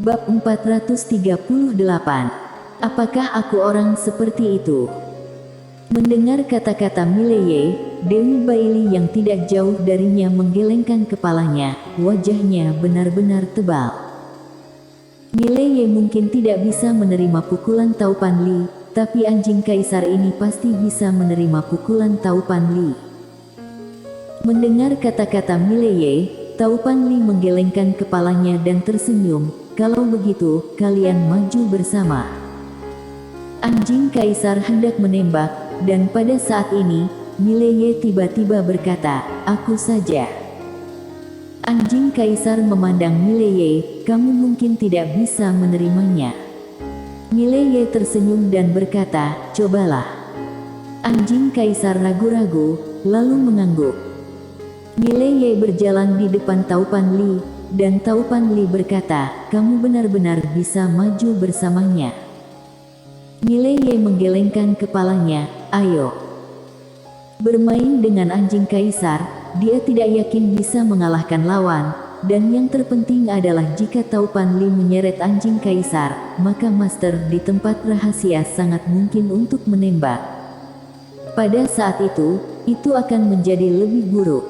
Bab 438. Apakah aku orang seperti itu? Mendengar kata-kata Mileye, Dewi Bailey yang tidak jauh darinya menggelengkan kepalanya, wajahnya benar-benar tebal. Mileye mungkin tidak bisa menerima pukulan Taupan Li, tapi anjing kaisar ini pasti bisa menerima pukulan Taupan Li. Mendengar kata-kata Mileye, Taupan Li menggelengkan kepalanya dan tersenyum. Kalau begitu, kalian maju bersama. Anjing kaisar hendak menembak, dan pada saat ini, Mileye tiba-tiba berkata, "Aku saja." Anjing kaisar memandang Mileye, "Kamu mungkin tidak bisa menerimanya." Mileye tersenyum dan berkata, "Cobalah." Anjing kaisar ragu-ragu, lalu mengangguk. Mileye berjalan di depan Taupan Li, dan Taupan Li berkata, "Kamu benar-benar bisa maju bersamanya." Mileye menggelengkan kepalanya, "Ayo." Bermain dengan anjing kaisar, dia tidak yakin bisa mengalahkan lawan, dan yang terpenting adalah jika Taupan Li menyeret anjing kaisar, maka master di tempat rahasia sangat mungkin untuk menembak. Pada saat itu akan menjadi lebih buruk.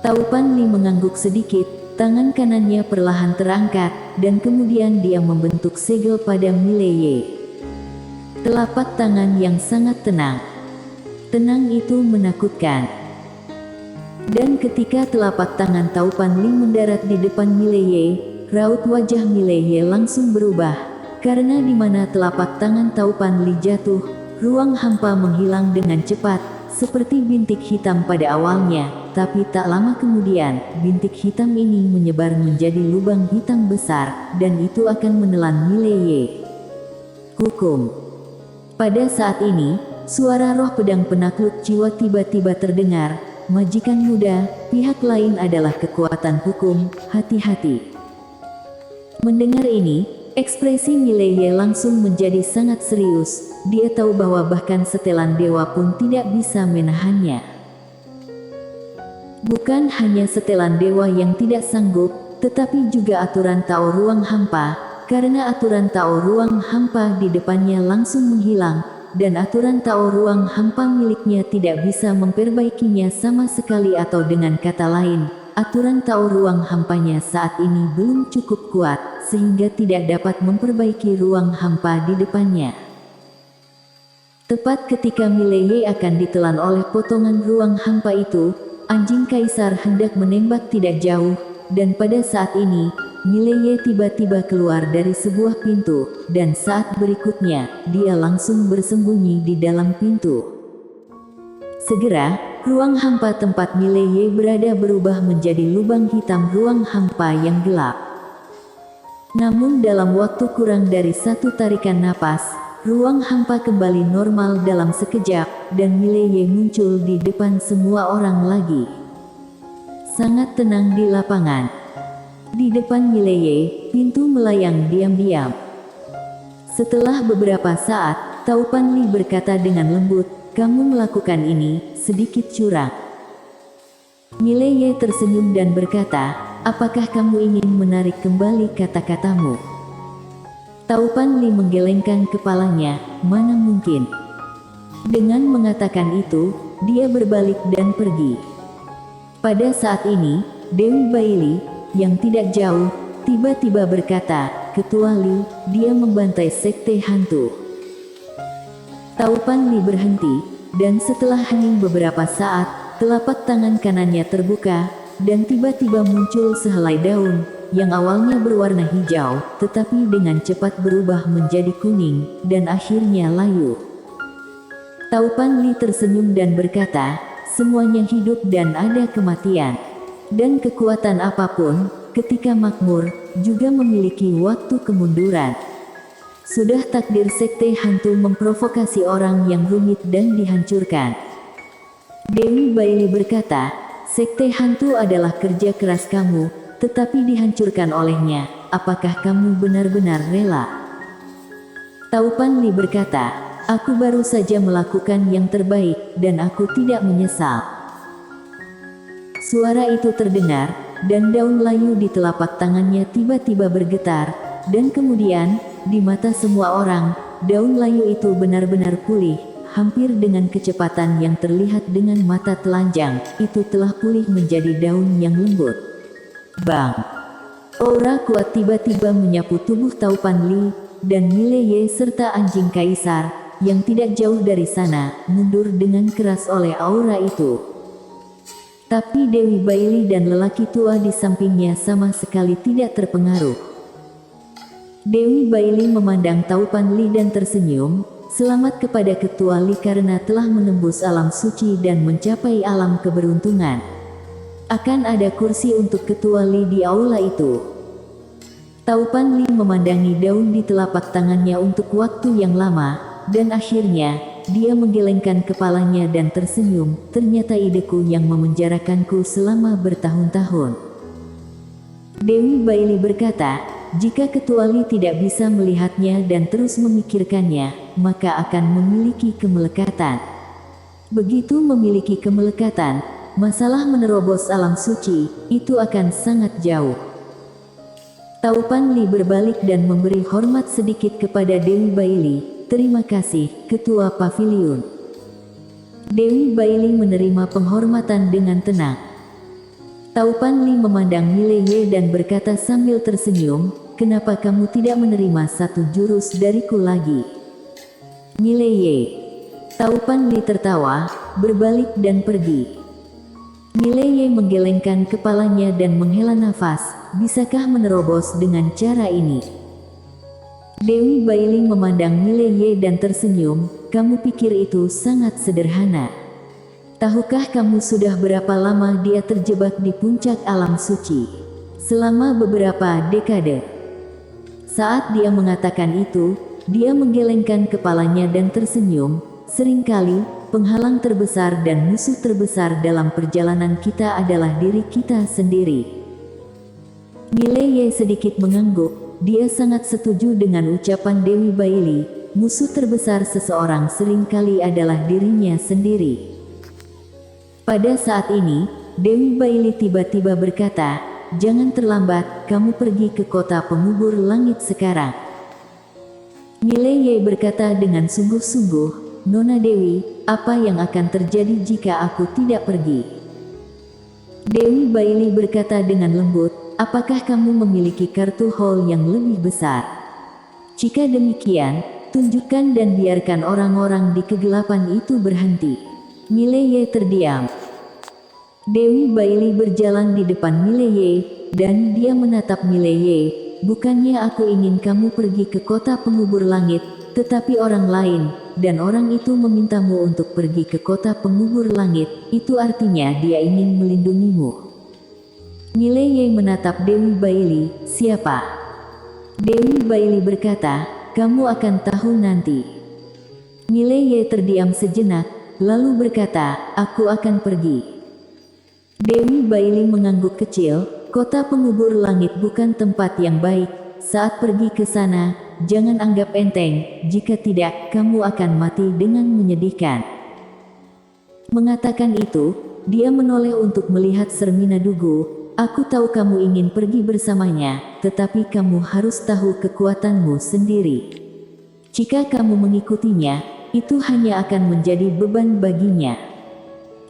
Taupan Li mengangguk sedikit, tangan kanannya perlahan terangkat, dan kemudian dia membentuk segel pada Mileye. Telapak tangan yang sangat tenang. Tenang itu menakutkan. Dan ketika telapak tangan Taupan Li mendarat di depan Mileye, raut wajah Mileye langsung berubah, karena di mana telapak tangan Taupan Li jatuh, ruang hampa menghilang dengan cepat, seperti bintik hitam pada awalnya, tapi tak lama kemudian, bintik hitam ini menyebar menjadi lubang hitam besar, dan itu akan menelan Mileye. Hukum. Pada saat ini, suara roh pedang penakluk jiwa tiba-tiba terdengar, "Majikan muda, pihak lain adalah kekuatan hukum, hati-hati." Mendengar ini, ekspresi Mileye langsung menjadi sangat serius. Dia tahu bahwa bahkan setelan dewa pun tidak bisa menahannya. Bukan hanya setelan dewa yang tidak sanggup, tetapi juga aturan Tao ruang hampa, karena aturan Tao ruang hampa di depannya langsung menghilang, dan aturan Tao ruang hampa miliknya tidak bisa memperbaikinya sama sekali, atau dengan kata lain, aturan Tao ruang hampanya saat ini belum cukup kuat, sehingga tidak dapat memperbaiki ruang hampa di depannya. Tepat ketika Mileye akan ditelan oleh potongan ruang hampa itu, anjing kaisar hendak menembak tidak jauh, dan pada saat ini, Mileye tiba-tiba keluar dari sebuah pintu, dan saat berikutnya, dia langsung bersembunyi di dalam pintu. Segera, ruang hampa tempat Mileye berada berubah menjadi lubang hitam ruang hampa yang gelap. Namun dalam waktu kurang dari satu tarikan napas, ruang hampa kembali normal dalam sekejap, dan Mileye muncul di depan semua orang lagi. Sangat tenang di lapangan. Di depan Mileye, pintu melayang diam-diam. Setelah beberapa saat, Taupan Li berkata dengan lembut, "Kamu melakukan ini, sedikit curang." Mileye tersenyum dan berkata, "Apakah kamu ingin menarik kembali kata-katamu?" Taupan Li menggelengkan kepalanya, "Mana mungkin." Dengan mengatakan itu, dia berbalik dan pergi. Pada saat ini, Dewi Bailey, yang tidak jauh, tiba-tiba berkata, "Ketua Li, dia membantai sekte hantu." Taupan Li berhenti, dan setelah hening beberapa saat, telapak tangan kanannya terbuka, dan tiba-tiba muncul sehelai daun, yang awalnya berwarna hijau, tetapi dengan cepat berubah menjadi kuning, dan akhirnya layu. Taupan Li tersenyum dan berkata, "Semuanya hidup dan ada kematian. Dan kekuatan apapun, ketika makmur, juga memiliki waktu kemunduran. Sudah takdir sekte hantu memprovokasi orang yang rumit dan dihancurkan." Dewi Bailey berkata, "Sekte hantu adalah kerja keras kamu, tetapi dihancurkan olehnya. Apakah kamu benar-benar rela?" Taupan Li berkata, "Aku baru saja melakukan yang terbaik, dan aku tidak menyesal." Suara itu terdengar, dan daun layu di telapak tangannya tiba-tiba bergetar, Dan kemudian, di mata semua orang, daun layu itu benar-benar pulih, hampir dengan kecepatan yang terlihat dengan mata telanjang. Itu telah pulih menjadi daun yang lembut. Bang! Aura kuat tiba-tiba menyapu tubuh Taupan Li, dan Mileye serta anjing kaisar, yang tidak jauh dari sana, mundur dengan keras oleh aura itu. Tapi Dewi Baili dan lelaki tua di sampingnya sama sekali tidak terpengaruh. Dewi Baili memandang Taupan Li dan tersenyum. Selamat kepada Ketua Li karena telah menembus alam suci dan mencapai alam keberuntungan. Akan ada kursi untuk Ketua Li di aula itu. Taupan Li memandangi daun di telapak tangannya untuk waktu yang lama, dan akhirnya, dia menggelengkan kepalanya dan tersenyum. Ternyata ideku yang memenjarakanku selama bertahun-tahun. Dewi Baili berkata, jika Ketua Li tidak bisa melihatnya dan terus memikirkannya, maka akan memiliki kemelekatan. Begitu memiliki kemelekatan, masalah menerobos alam suci, itu akan sangat jauh. Taupan Li berbalik dan memberi hormat sedikit kepada Dewi Baili. Terima kasih, Ketua Paviliun. Dewi Baili menerima penghormatan dengan tenang. Taupan Li memandang Mileye dan berkata sambil tersenyum, kenapa kamu tidak menerima satu jurus dariku lagi? Mileye. Taupan Li tertawa, berbalik dan pergi. Mileye menggelengkan kepalanya dan menghela nafas, bisakah menerobos dengan cara ini? Dewi Baili memandang Mileye dan tersenyum, kamu pikir itu sangat sederhana. Tahukah kamu sudah berapa lama dia terjebak di puncak alam suci? Selama beberapa dekade. Saat dia mengatakan itu, dia menggelengkan kepalanya dan tersenyum, seringkali, penghalang terbesar dan musuh terbesar dalam perjalanan kita adalah diri kita sendiri. Mileye sedikit mengangguk, dia sangat setuju dengan ucapan Dewi Baili, musuh terbesar seseorang seringkali adalah dirinya sendiri. Pada saat ini, Dewi Baili tiba-tiba berkata, jangan terlambat, kamu pergi ke kota pengubur langit sekarang. Mileye berkata dengan sungguh-sungguh, Nona Dewi, apa yang akan terjadi jika aku tidak pergi? Dewi Baili berkata dengan lembut, apakah kamu memiliki kartu haul yang lebih besar? Jika demikian, tunjukkan dan biarkan orang-orang di kegelapan itu berhenti. Mileye terdiam. Dewi Baili berjalan di depan Mileye, dan dia menatap Mileye, bukannya aku ingin kamu pergi ke kota pengubur langit, tetapi orang lain, dan orang itu memintamu untuk pergi ke kota pengubur langit, itu artinya dia ingin melindungimu. Mileye menatap Dewi Baili, siapa? Dewi Baili berkata, kamu akan tahu nanti. Mileye terdiam sejenak, lalu berkata, aku akan pergi. Dewi Baili mengangguk kecil, kota pengubur langit bukan tempat yang baik, saat pergi ke sana, jangan anggap enteng, jika tidak, kamu akan mati dengan menyedihkan. Mengatakan itu, dia menoleh untuk melihat Sermina Dugu, aku tahu kamu ingin pergi bersamanya, tetapi kamu harus tahu kekuatanmu sendiri. Jika kamu mengikutinya, itu hanya akan menjadi beban baginya.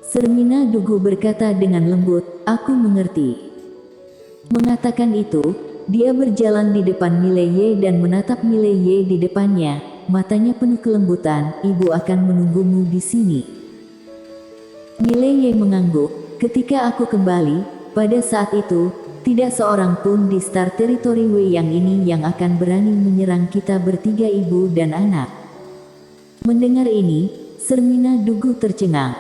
Sermina Dugu berkata dengan lembut, aku mengerti. Mengatakan itu, dia berjalan di depan Mileye dan menatap Mileye di depannya, matanya penuh kelembutan, ibu akan menunggumu di sini. Mileye mengangguk, ketika aku kembali, pada saat itu, tidak seorang pun di Star Territory W yang ini yang akan berani menyerang kita bertiga ibu dan anak. Mendengar ini, Sermina Dugu tercengang.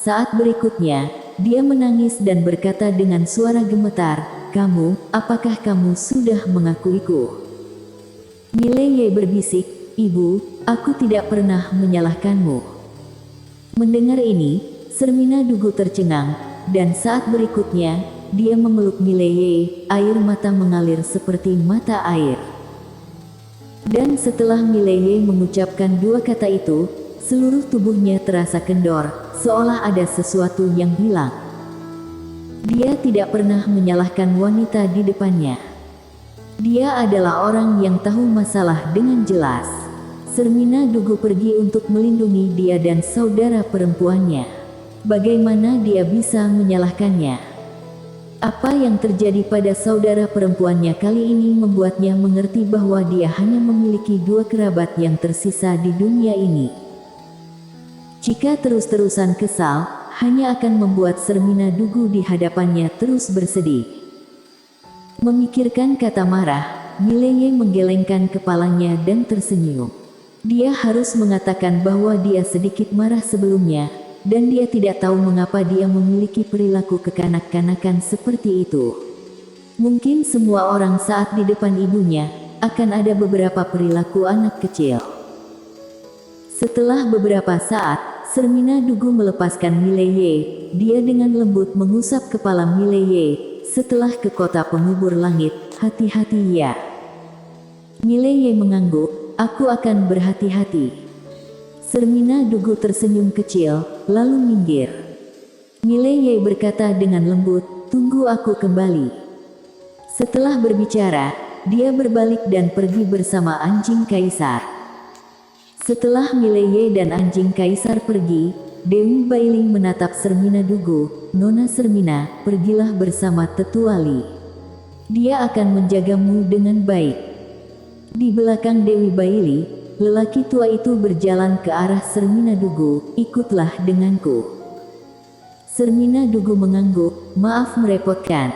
Saat berikutnya, dia menangis dan berkata dengan suara gemetar, kamu, apakah kamu sudah mengakuiku? Mileye berbisik, ibu, aku tidak pernah menyalahkanmu. Mendengar ini, Sermina Dugu tercengang, dan saat berikutnya, dia memeluk Mileye, air mata mengalir seperti mata air. Dan setelah Mileye mengucapkan dua kata itu, seluruh tubuhnya terasa kendor, seolah ada sesuatu yang hilang. Dia tidak pernah menyalahkan wanita di depannya. Dia adalah orang yang tahu masalah dengan jelas. Sermina Dugu pergi untuk melindungi dia dan saudara perempuannya. Bagaimana dia bisa menyalahkannya? Apa yang terjadi pada saudara perempuannya kali ini membuatnya mengerti bahwa dia hanya memiliki 2 kerabat yang tersisa di dunia ini. Jika terus-terusan kesal, hanya akan membuat Sermina Dugu di hadapannya terus bersedih. Memikirkan kata marah, Mileye menggelengkan kepalanya dan tersenyum. Dia harus mengatakan bahwa dia sedikit marah sebelumnya, dan dia tidak tahu mengapa dia memiliki perilaku kekanak-kanakan seperti itu. Mungkin semua orang saat di depan ibunya, akan ada beberapa perilaku anak kecil. Setelah beberapa saat, Sermina Dugu melepaskan Mileye. Dia dengan lembut mengusap kepala Mileye. Setelah ke kota pengubur langit, hati-hati ya. Mileye mengangguk, aku akan berhati-hati. Sermina Dugu tersenyum kecil, lalu minggir. Mileye berkata dengan lembut, tunggu aku kembali. Setelah berbicara, dia berbalik dan pergi bersama anjing kaisar. Setelah Mileye dan anjing kaisar pergi, Dewi Bailing menatap Sermina Dugu, Nona Sermina, pergilah bersama Tetua Li. Dia akan menjagamu dengan baik. Di belakang Dewi Bailing, lelaki tua itu berjalan ke arah Sermina Dugu, ikutlah denganku. Sermina Dugu mengangguk, maaf merepotkan.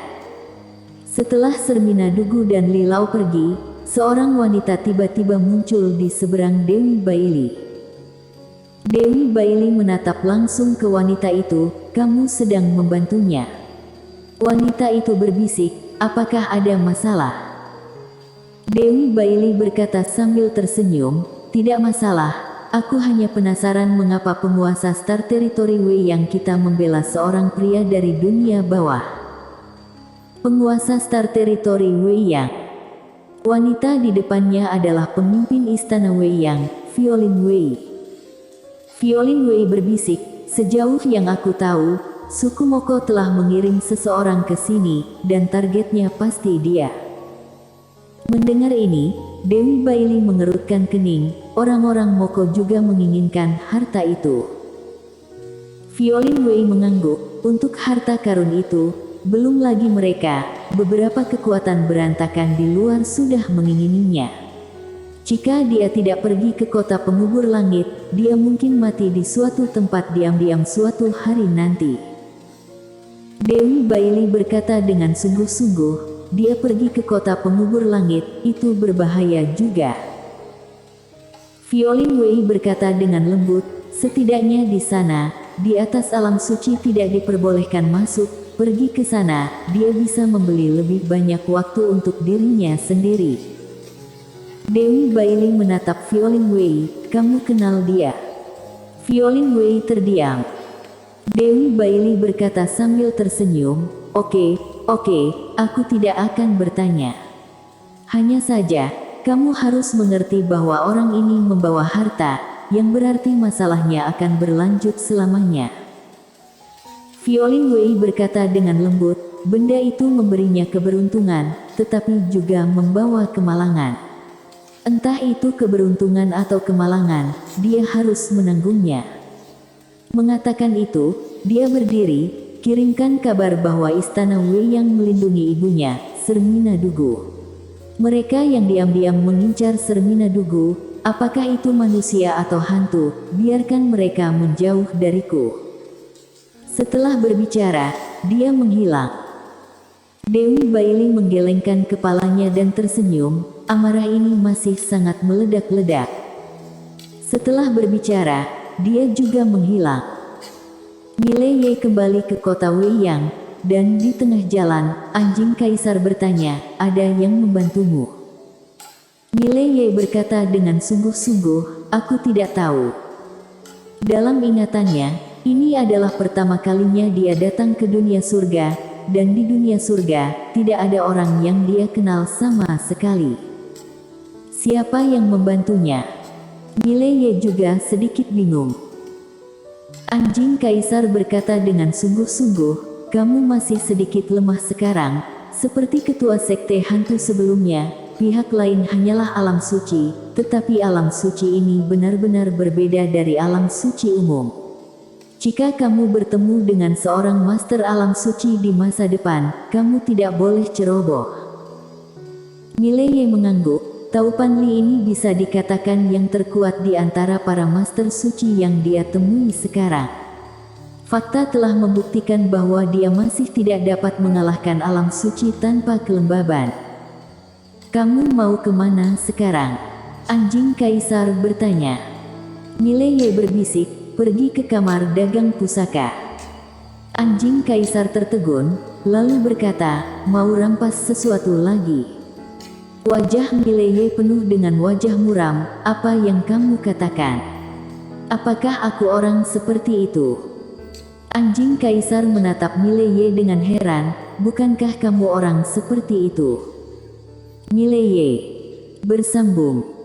Setelah Sermina Dugu dan Li Lao pergi, seorang wanita tiba-tiba muncul di seberang Dewi Baili. Dewi Baili menatap langsung ke wanita itu, kamu sedang membantunya. Wanita itu berbisik, apakah ada masalah? Dewi Baili berkata sambil tersenyum, tidak masalah, aku hanya penasaran mengapa penguasa Star Territory Wei yang kita membela seorang pria dari dunia bawah. Penguasa Star Territory Wei Yang. Wanita di depannya adalah pemimpin istana Wei Yang, Violin Wei. Violin Wei berbisik, sejauh yang aku tahu, suku Moko telah mengirim seseorang ke sini, dan targetnya pasti dia. Mendengar ini, Dewi Baili mengerutkan kening, orang-orang Moko juga menginginkan harta itu. Violin Wei mengangguk, untuk harta karun itu, belum lagi mereka, beberapa kekuatan berantakan di luar sudah mengingininya. Jika dia tidak pergi ke kota pengubur langit, dia mungkin mati di suatu tempat diam-diam suatu hari nanti. Dewi Baili berkata dengan sungguh-sungguh, dia pergi ke kota pengubur langit, itu berbahaya juga. Violin Wei berkata dengan lembut, setidaknya di sana, di atas alam suci tidak diperbolehkan masuk, pergi ke sana, dia bisa membeli lebih banyak waktu untuk dirinya sendiri. Dewi Baili menatap Violin Wei, kamu kenal dia? Violin Wei terdiam. Dewi Baili berkata sambil tersenyum, oke, aku tidak akan bertanya. Hanya saja, kamu harus mengerti bahwa orang ini membawa harta, yang berarti masalahnya akan berlanjut selamanya. Violin Wei berkata dengan lembut, benda itu memberinya keberuntungan, tetapi juga membawa kemalangan. Entah itu keberuntungan atau kemalangan, dia harus menanggungnya. Mengatakan itu, dia berdiri, kirimkan kabar bahwa istana Wei yang melindungi ibunya, Sermina Dugu. Mereka yang diam-diam mengincar Sermina Dugu, apakah itu manusia atau hantu, biarkan mereka menjauh dariku. Setelah berbicara, dia menghilang. Dewi Baili menggelengkan kepalanya dan tersenyum, amarah ini masih sangat meledak-ledak. Setelah berbicara, dia juga menghilang. Mileye kembali ke kota Wei Yang, dan di tengah jalan, anjing kaisar bertanya, ada yang membantumu? Mileye berkata dengan sungguh-sungguh, aku tidak tahu. Dalam ingatannya, ini adalah pertama kalinya dia datang ke dunia surga, dan di dunia surga, tidak ada orang yang dia kenal sama sekali. Siapa yang membantunya? Mileye juga sedikit bingung. Anjing kaisar berkata dengan sungguh-sungguh, kamu masih sedikit lemah sekarang, seperti ketua sekte hantu sebelumnya, pihak lain hanyalah alam suci, tetapi alam suci ini benar-benar berbeda dari alam suci umum. Jika kamu bertemu dengan seorang master alam suci di masa depan, kamu tidak boleh ceroboh. Mileye mengangguk. Taupan Li ini bisa dikatakan yang terkuat di antara para master suci yang dia temui sekarang. Fakta telah membuktikan bahwa dia masih tidak dapat mengalahkan alam suci tanpa kelembaban. Kamu mau kemana sekarang? Anjing Kaisar bertanya. Mileye berbisik, pergi ke kamar dagang pusaka. Anjing Kaisar tertegun, lalu berkata, mau rampas sesuatu lagi. Wajah Mileye penuh dengan wajah muram. Apa yang kamu katakan? Apakah aku orang seperti itu? Anjing Kaisar menatap Mileye dengan heran. Bukankah kamu orang seperti itu? Mileye bersambung.